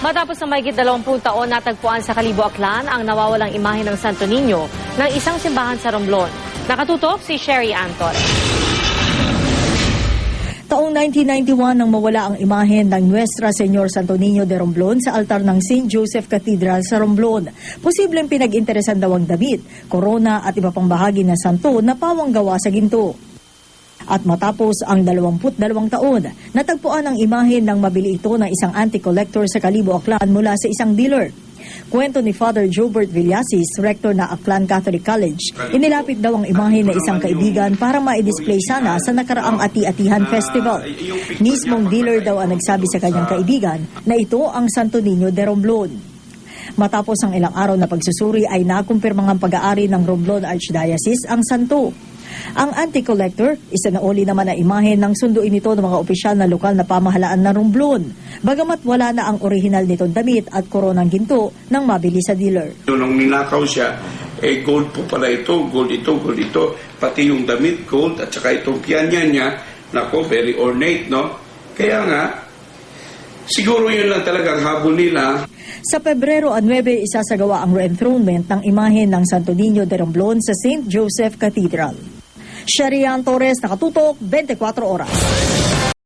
Matapos na mahigit 20 taon, natagpuan sa Kalibo, Aklan ang nawawalang imahe ng Santo Niño ng isang simbahan sa Romblon. Nakatutok si Sherry Anton. Taong 1991 nang mawala ang imahe ng Nuestra Señor Santo Niño de Romblon sa altar ng St. Joseph Cathedral sa Romblon. Posibleng pinag-interesan daw ang damit, korona at iba pang bahagi ng santo na pawang gawa sa ginto. At matapos ang 22 taon, natagpuan ang imahe ng mabili ito ng isang antique collector sa Kalibo, Aklan mula sa isang dealer. Kwento ni Father Jobert Villasis, rector na Aklan Catholic College, inilapit daw ang imahe ng isang kaibigan para ma-display sana sa nakaraang Ati-Atihan Festival. Mismong dealer daw ang nagsabi sa kanyang kaibigan na ito ang Santo Niño de Romblon. Matapos ang ilang araw na pagsusuri ay nakumpirmang ang pag-aari ng Romblon Archdiocese ang santo. Ang antique collector, isinauli naman na imahe ng sunduin nito ng mga opisyal na lokal na pamahalaan ng Romblon. Bagamat wala na ang orihinal nitong damit at koronang ginto nang mabili sa dealer. Nung ninakaw siya, gold po pala ito, gold ito. Pati yung damit, gold, at saka itong piyanya niya, nako, very ornate, no? Kaya nga, siguro yun lang talagang habol nila. Sa Pebrero 9, isasagawa ang re-enthronement ng imahe ng Santo Niño de Romblon sa St. Joseph Cathedral. Sharian Torres, Nakatutok, 24 Oras.